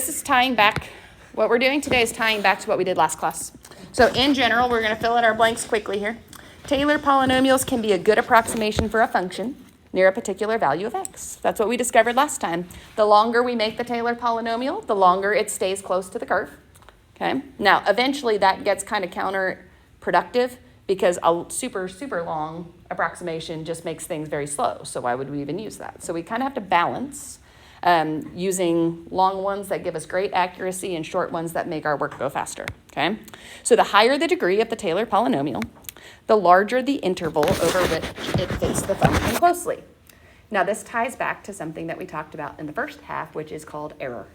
This is tying back, what we're doing today is tying back to what we did last class. So in general, we're going to fill in our blanks quickly here. Taylor polynomials can be a good approximation for a function near a particular value of x. That's what we discovered last time. The longer we make the Taylor polynomial, the longer it stays close to the curve. Okay. Now, eventually that gets kind of counterproductive because a super, super long approximation just makes things very slow. So why would we even use that? So we kind of have to balance using long ones that give us great accuracy and short ones that make our work go faster. Okay. So the higher the degree of the Taylor polynomial, the larger the interval over which it fits the function closely. Now, this ties back to something that we talked about in the first half, which is called error,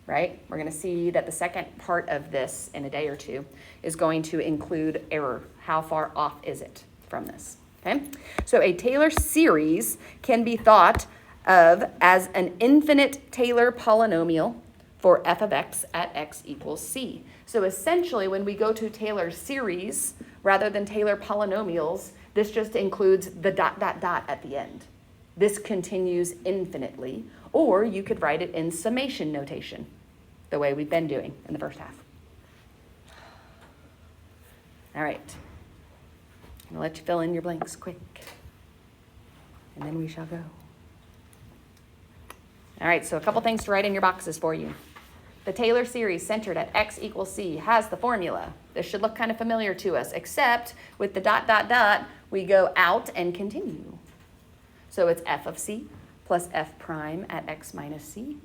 right? We're going to see that the second part of this in a day or two is going to include error. How far off is it from this? Okay. So a Taylor series can be thought of as an infinite Taylor polynomial for f of x at x equals c. So essentially, when we go to Taylor series rather than Taylor polynomials, this just includes the dot, dot, dot at the end. This continues infinitely, or you could write it in summation notation, the way we've been doing in the first half. All right. I'm going to let you fill in your blanks quick, and then we shall go. All right, so a couple things to write in your boxes for you. The Taylor series centered at x equals c has the formula. This should look kind of familiar to us, except with the dot, dot, dot, we go out and continue. So it's f of c plus f prime at x minus c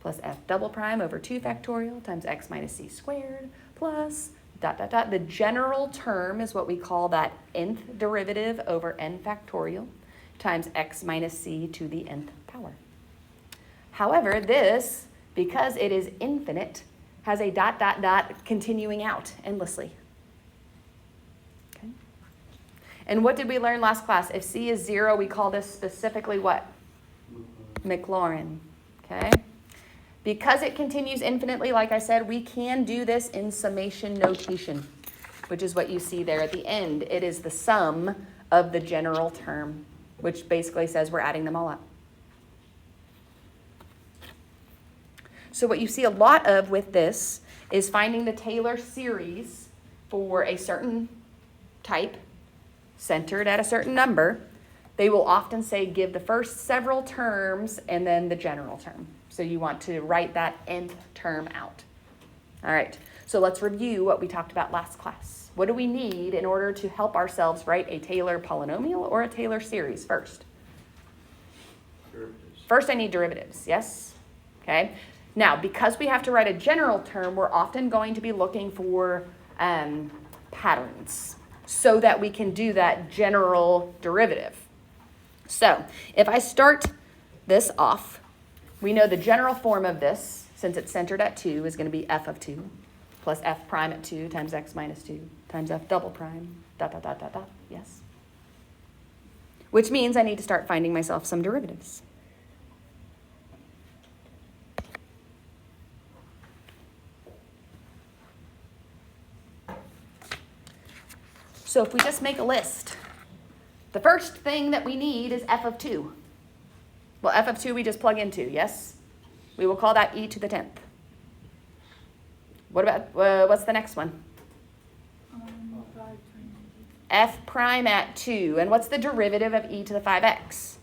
plus f double prime over 2 factorial times x minus c squared plus dot, dot, dot. The general term is what we call that nth derivative over n factorial times x minus c to the nth power. However, this, because it is infinite, has a dot, dot, dot continuing out endlessly. Okay. And what did we learn last class? If c is 0, we call this specifically what? Maclaurin. Okay. Because it continues infinitely, like I said, we can do this in summation notation, which is what you see there at the end. It is the sum of the general term, which basically says we're adding them all up. So what you see a lot of with this is finding the Taylor series for a certain type centered at a certain number. They will often say give the first several terms and then the general term. So you want to write that nth term out. All right, so let's review what we talked about last class. What do we need in order to help ourselves write a Taylor polynomial or a Taylor series first? Derivatives. First, I need derivatives, yes? Okay. Now, because we have to write a general term, we're often going to be looking for patterns so that we can do that general derivative. So if I start this off, we know the general form of this, since it's centered at 2, is going to be f of 2 plus f prime at 2 times x minus 2 times f double prime, dot, dot, dot, dot, dot, yes? Which means I need to start finding myself some derivatives. So if we just make a list, the first thing that we need is f of 2. Well, f of 2 we just plug into, yes? We will call that e to the 10th. What about, what's the next one? F prime at 2. And what's the derivative of e to the 5x?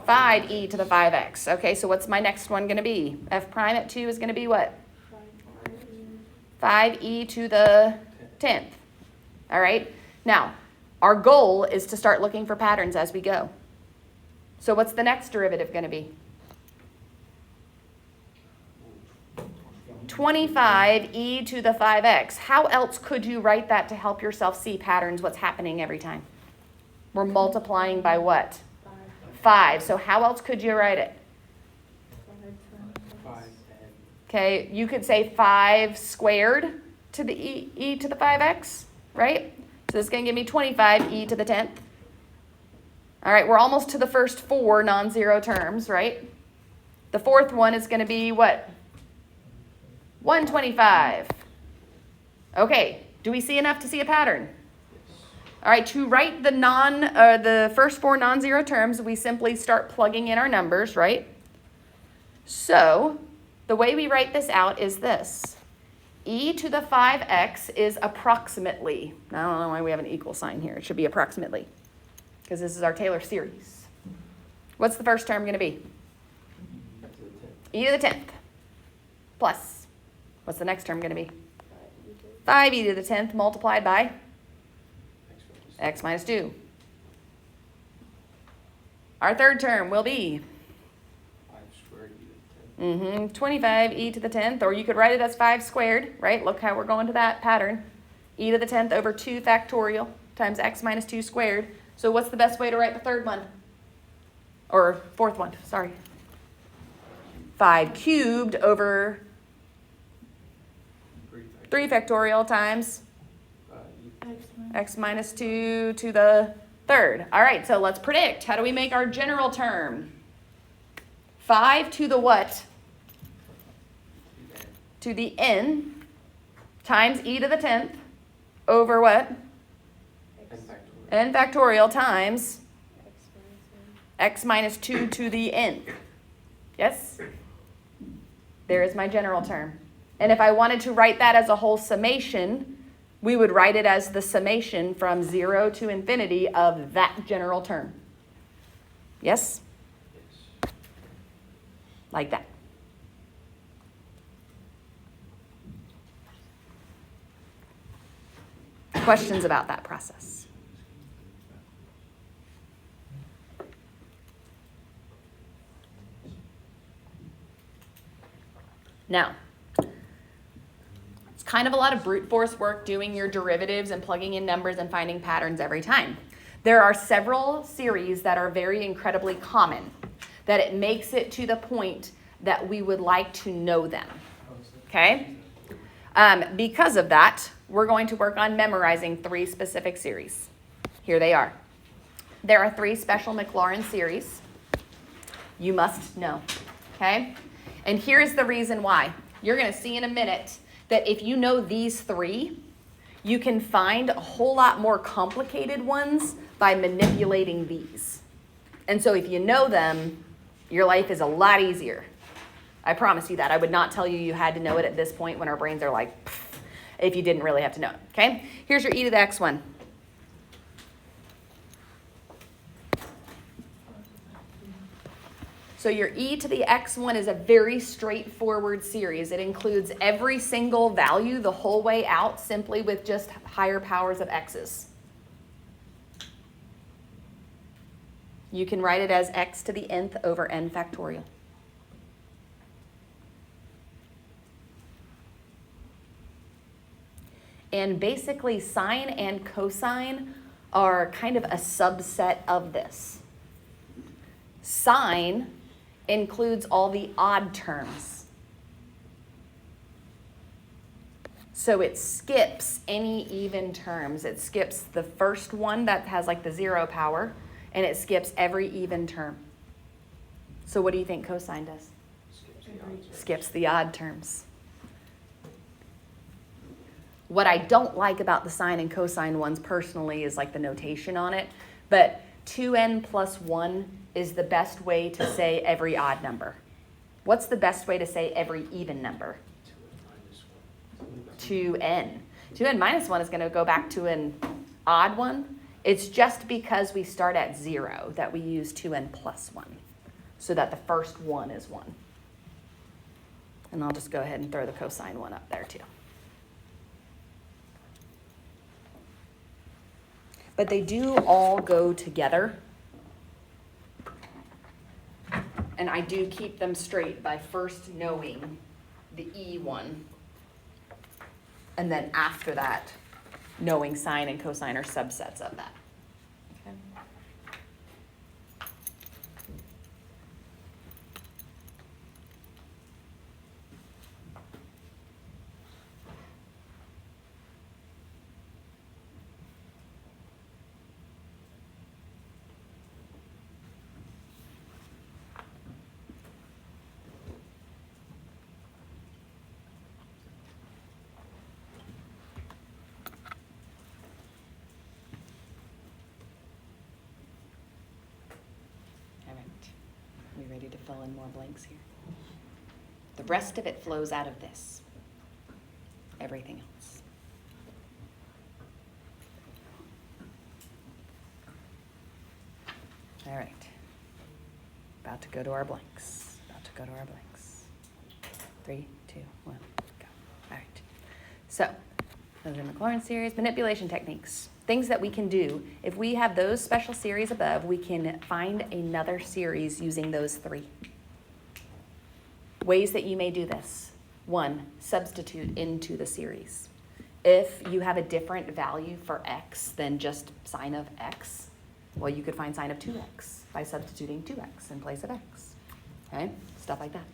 5e to the 5x. Okay, so what's my next one going to be? F prime at 2 is going to be what? 5e to the 10th. All right. Now, our goal is to start looking for patterns as we go. So what's the next derivative going to be? 25e to the 5x. How else could you write that to help yourself see patterns, what's happening every time? We're multiplying by what? 5. So how else could you write it? 5. Okay, you could say 5 squared to the e to the 5x. Right? So this is going to give me 25e to the 10th. All right, we're almost to the first 4 non-zero terms, right? The fourth one is going to be what? 125. Okay, do we see enough to see a pattern? All right, to write the first 4 non-zero terms, we simply start plugging in our numbers, right? So The way we write this out is this. E to the 5x is approximately, I don't know why we have an equal sign here. It should be approximately, because this is our Taylor series. What's the first term going to be? E to the 10th. Plus, what's the next term going to be? 5e to the 10th multiplied by x minus 2. Our third term will be 25e to the 10th, or you could write it as 5 squared, right? Look how we're going to that pattern. E to the 10th over 2 factorial times x minus 2 squared. So what's the best way to write the third one? Or fourth one, sorry. 5 cubed over 3 factorial times x minus 2 to the third. All right, so let's predict. How do we make our general term? 5 to the what? To the n times e to the 10th over what? N factorial times x minus 2 to the n. Yes? There is my general term. And if I wanted to write that as a whole summation, we would write it as the summation from 0 to infinity of that general term. Yes? Like that. Questions about that process? Now, it's kind of a lot of brute force work doing your derivatives and plugging in numbers and finding patterns every time. There are several series that are very incredibly common, that it makes it to the point that we would like to know them, okay? Because of that, we're going to work on memorizing 3 specific series. Here they are. There are 3 special Maclaurin series you must know, okay? And here's the reason why. You're going to see in a minute that if you know these 3, you can find a whole lot more complicated ones by manipulating these. And so if you know them, your life is a lot easier. I promise you that. I would not tell you you had to know it at this point when our brains are like, pfft, if you didn't really have to know it, okay? Here's your e to the x one. So your e to the x1 is a very straightforward series. It includes every single value the whole way out simply with just higher powers of x's. You can write it as x to the nth over n factorial. And basically sine and cosine are kind of a subset of this. Sine includes all the odd terms. So it skips any even terms. It skips the first one that has like the 0 power, and it skips every even term. So what do you think cosine does? Skips the odd terms. What I don't like about the sine and cosine ones personally is like the notation on it, but 2n plus 1 is the best way to say every odd number. What's the best way to say every even number? 2n. 2n minus 1 is going to go back to an odd one. It's just because we start at 0 that we use 2n plus 1, so that the first one is 1. And I'll just go ahead and throw the cosine one up there too. But they do all go together. And I do keep them straight by first knowing the E1. And then after that, knowing sine and cosine are subsets of that. Okay. Ready to fill in more blanks here? The rest of it flows out of this. Everything else. All right. About to go to our blanks. 3, 2, 1, go. All right. So, those are Maclaurin series, manipulation techniques. Things that we can do. If we have those special series above, we can find another series using those 3. Ways that you may do this. 1, substitute into the series. If you have a different value for x than just sine of x, well, you could find sine of 2x by substituting 2x in place of x. Okay? Stuff like that.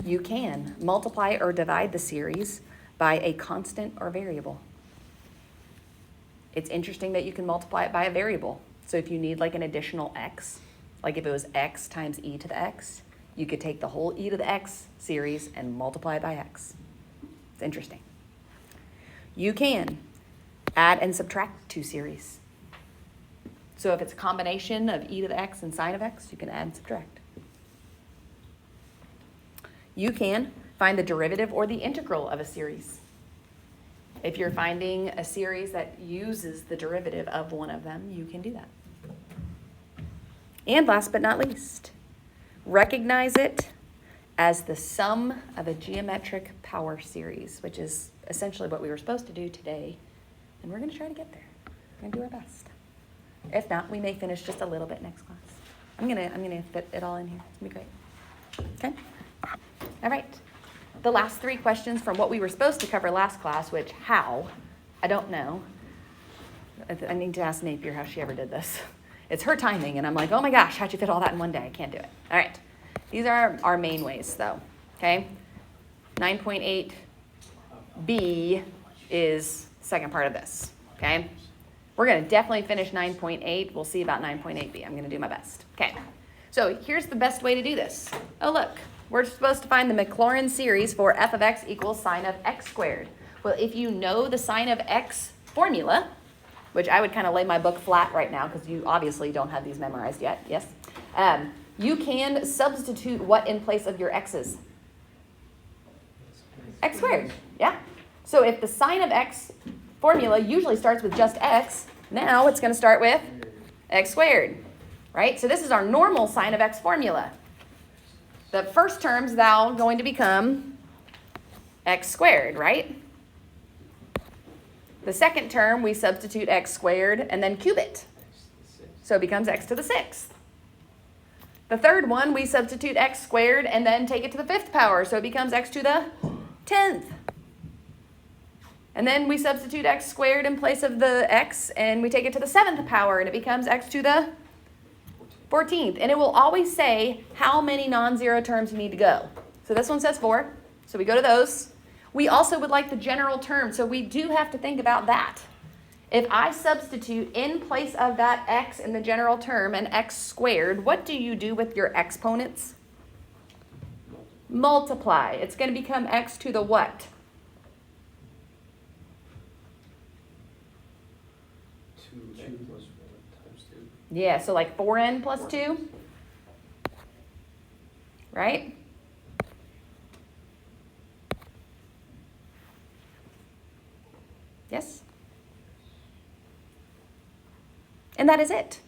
You can multiply or divide the series by a constant or variable. It's interesting that you can multiply it by a variable. So if you need like an additional x, like if it was x times e to the x, you could take the whole e to the x series and multiply it by x. It's interesting. You can add and subtract 2 series. So if it's a combination of e to the x and sine of x, you can add and subtract. You can find the derivative or the integral of a series. If you're finding a series that uses the derivative of one of them, you can do that. And last but not least, recognize it as the sum of a geometric power series, which is essentially what we were supposed to do today. And we're going to try to get there. We're going to do our best. If not, we may finish just a little bit next class. I'm gonna fit it all in here. It's going to be great. Okay? All right. The last 3 questions from what we were supposed to cover last class, which how, I don't know. I need to ask Napier how she ever did this. It's her timing, and I'm like, oh my gosh, how'd you fit all that in one day? I can't do it. All right. These are our main ways, though. Okay? 9.8b is the second part of this. Okay? We're going to definitely finish 9.8. We'll see about 9.8b. I'm going to do my best. Okay. So here's the best way to do this. Oh, look. We're supposed to find the Maclaurin series for f of x equals sine of x squared. Well, if you know the sine of x formula, which I would kind of lay my book flat right now because you obviously don't have these memorized yet, yes? You can substitute what in place of your x's? X squared, yeah? So if the sine of x formula usually starts with just x, now it's going to start with x squared, right? So this is our normal sine of x formula. The first term's now going to become x squared, right? The second term, we substitute x squared and then cube it. So it becomes x to the 6th. The third one, we substitute x squared and then take it to the 5th power. So it becomes x to the 10th. And then we substitute x squared in place of the x and we take it to the 7th power and it becomes x to the 14th. And it will always say how many non-zero terms you need to go. So this one says 4. So we go to those. We also would like the general term. So we do have to think about that. If I substitute in place of that x in the general term and x squared, what do you do with your exponents? Multiply. It's going to become x to the what? 2 plus 1 times 2. Yeah, so like 4n plus 2. Right? Yes? And that is it.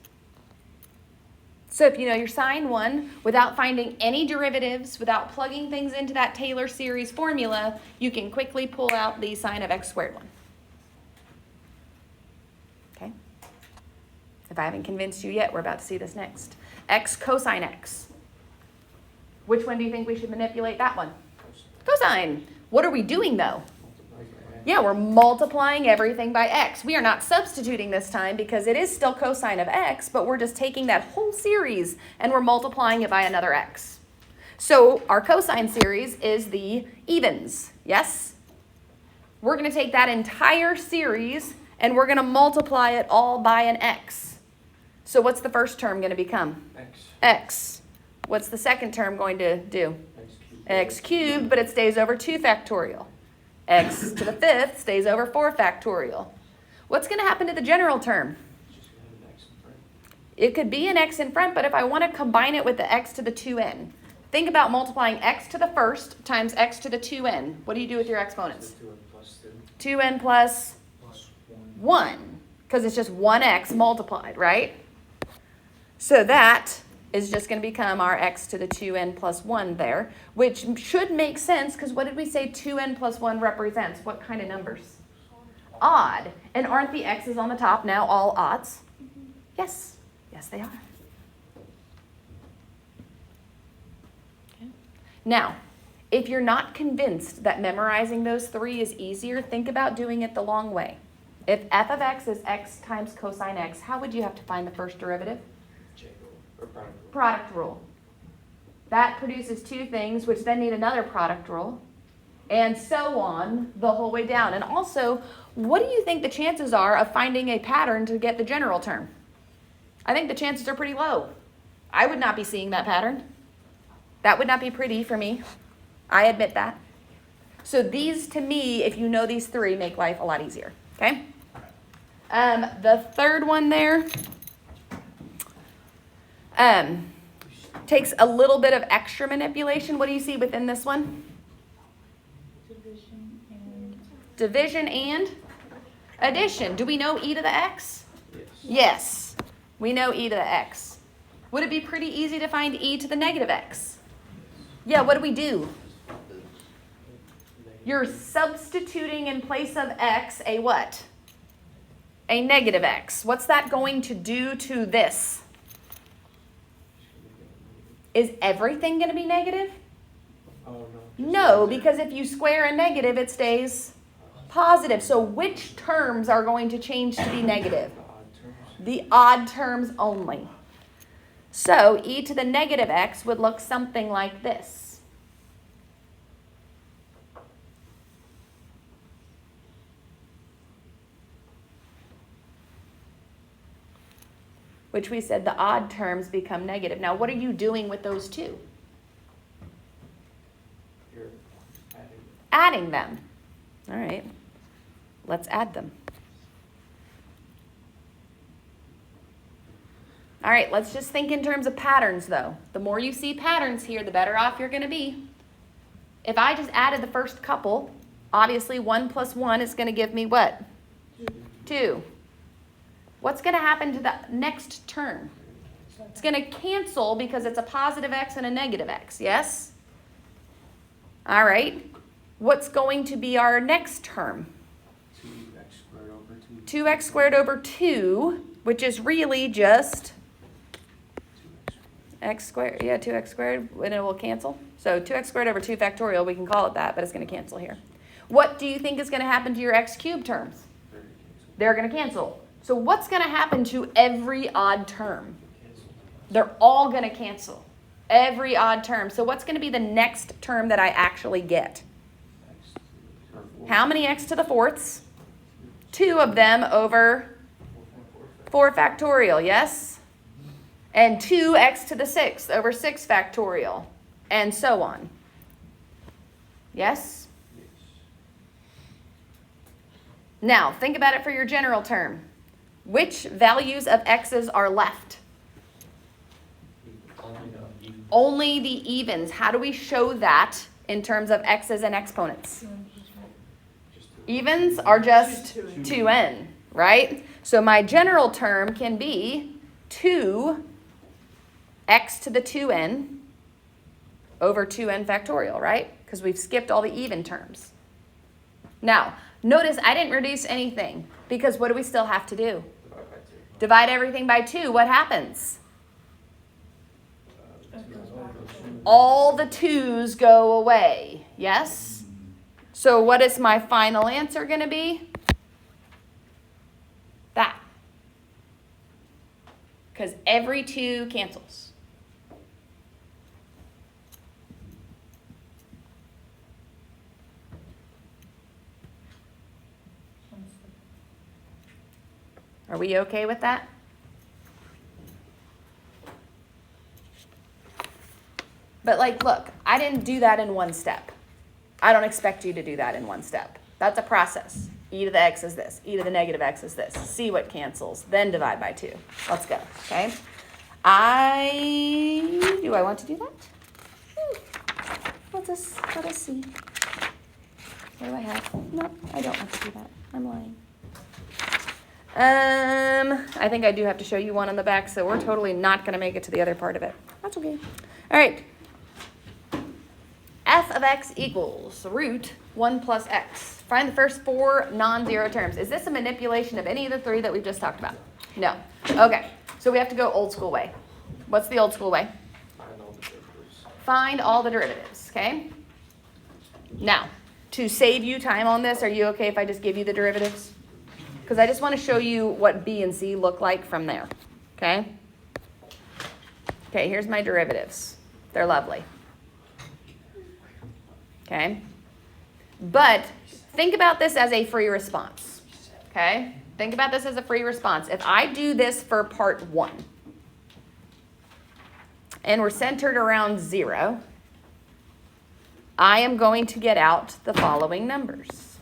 So if you know your sine 1, without finding any derivatives, without plugging things into that Taylor series formula, you can quickly pull out the sine of x squared one. Okay? If I haven't convinced you yet, we're about to see this next. X cosine x. Which one do you think we should manipulate that one? Cosine. What are we doing though? Yeah, we're multiplying everything by x. We are not substituting this time because it is still cosine of x, but we're just taking that whole series and we're multiplying it by another x. So our cosine series is the evens, yes? We're going to take that entire series and we're going to multiply it all by an x. So what's the first term going to become? X. What's the second term going to do? X cubed, but it stays over 2 factorial. X to the 5th stays over 4 factorial. What's going to happen to the general term? It could be an x in front, but if I want to combine it with the x to the 2n, think about multiplying x to the first times x to the 2n. What do you do with your exponents? So 2n plus 2n plus plus 1, because it's just 1x multiplied, right? So that is just going to become our x to the 2n plus 1 there, which should make sense, because what did we say 2n plus 1 represents? What kind of numbers? Odd. And aren't the x's on the top now all odds? Yes. Yes, they are. Okay. Now, if you're not convinced that memorizing those three is easier, think about doing it the long way. If f of x is x times cosine x, how would you have to find the first derivative? or product rule. Product rule. That produces two things, which then need another product rule, and so on the whole way down. And also, what do you think the chances are of finding a pattern to get the general term? I think the chances are pretty low. I would not be seeing that pattern. That would not be pretty for me. I admit that. So these, to me, if you know these three, make life a lot easier. Okay? The third one there takes a little bit of extra manipulation. What do you see within this one? Division and addition. Do we know e to the x? Yes. Yes, we know e to the x. Would it be pretty easy to find e to the negative x? Yeah, what do? You're substituting in place of x a what? A negative x. What's that going to do to this? Is everything going to be negative? Oh, No, because if you square a negative, it stays positive. So which terms are going to change to be negative? The odd terms only. So e to the negative x would look something like this. Which we said the odd terms become negative. Now, what are you doing with those two? You're Adding them. All right. Let's add them. All right, let's just think in terms of patterns, though. The more you see patterns here, the better off you're going to be. If I just added the first couple, obviously 1 plus 1 is going to give me what? 2. What's going to happen to the next term? It's going to cancel because it's a positive x and a negative x, yes? All right. What's going to be our next term? 2x squared over 2. 2x squared over 2, which is really just 2x x squared. Yeah, 2x squared, and it will cancel. So 2x squared over 2 factorial, we can call it that, but it's going to cancel here. What do you think is going to happen to your x cubed terms? squared. They're going to cancel. So what's going to happen to every odd term? Cancel. They're all going to cancel. Every odd term. So what's going to be the next term that I actually get? X to the 4. How many x to the fourths? 2 of them over 4 factorial, yes? And 2x to the 6th over 6 factorial, and so on. Yes? Yes. Now, think about it for your general term. Which values of x's are left? Only the evens. How do we show that in terms of x's and exponents? Evens are just 2n, right? So my general term can be 2x to the 2n over 2n factorial, right? Because we've skipped all the even terms. Now, notice I didn't reduce anything because what do we still have to do? Divide by 2. Divide everything by 2. What happens? All the 2's go away, yes? So what is my final answer going to be? That. Because every 2 cancels. Are we okay with that? But look, I didn't do that in one step. I don't expect you to do that in one step. That's a process. E to the x is this. E to the negative x is this. See what cancels. Then divide by 2. Let's go, okay? Do I want to do that? that's a C. What do I have? No, I don't have to do that. I'm lying. I think I do have to show you one on the back, so we're totally not going to make it to the other part of it. That's okay. All right. F of x equals root 1 plus x. Find the first 4 non-zero terms. Is this a manipulation of any of the 3 that we've just talked about? No. Okay. So we have to go old school way. What's the old school way? Find all the derivatives. Find all the derivatives, okay? Now, to save you time on this, are you okay if I just give you the derivatives? Because I just want to show you what B and C look like from there, okay? Okay, here's my derivatives. They're lovely. Okay? But think about this as a free response, okay? Think about this as a free response. If I do this for part 1, and we're centered around 0, I am going to get out the following numbers.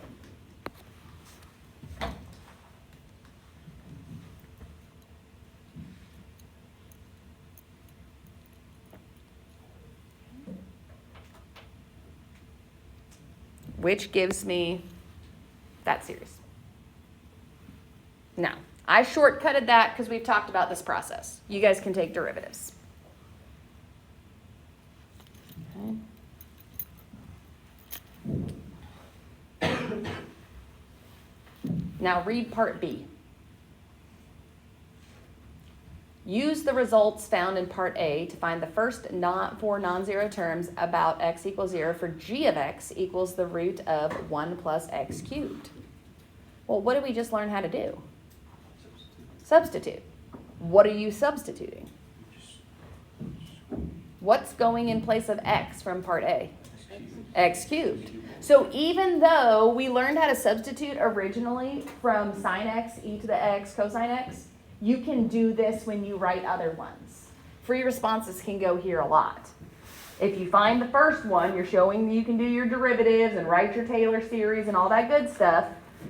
Which gives me that series. Now, I shortcutted that because we've talked about this process. You guys can take derivatives. Okay. Now read part B. Use the results found in part A to find the first 4 non-zero terms about x equals 0 for g of x equals the root of 1 plus x cubed. Well, what did we just learn how to do? Substitute. What are you substituting? What's going in place of x from part A? X cubed. So even though we learned how to substitute originally from sine x, e to the x, cosine x, you can do this when you write other ones. Free responses can go here a lot. If you find the first one, you're showing you can do your derivatives and write your Taylor series and all that good stuff,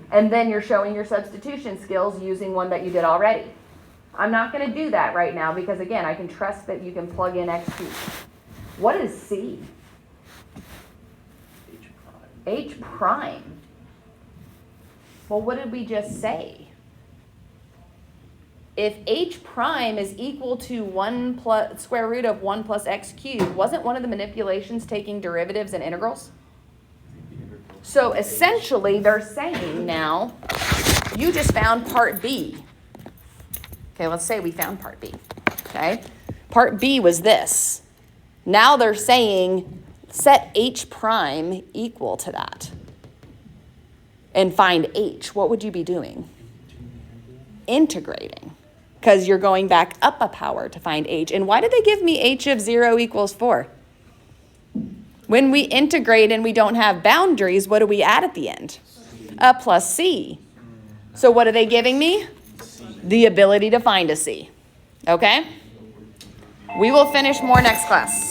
and then you're showing your substitution skills using one that you did already. I'm not going to do that right now because, again, I can trust that you can plug in x cubed. What is C? H prime. Well, what did we just say? If h prime is equal to 1 plus square root of 1 plus x cubed, wasn't one of the manipulations taking derivatives and integrals? So essentially, they're saying now, you just found part B. Okay, let's say we found part B. Okay, part B was this. Now they're saying, set h prime equal to that. And find h. What would you be doing? Integrating. Because you're going back up a power to find h. And why did they give me h of 0 equals 4? When we integrate and we don't have boundaries, what do we add at the end? A plus c. So what are they giving me? The ability to find a c. Okay? We will finish more next class.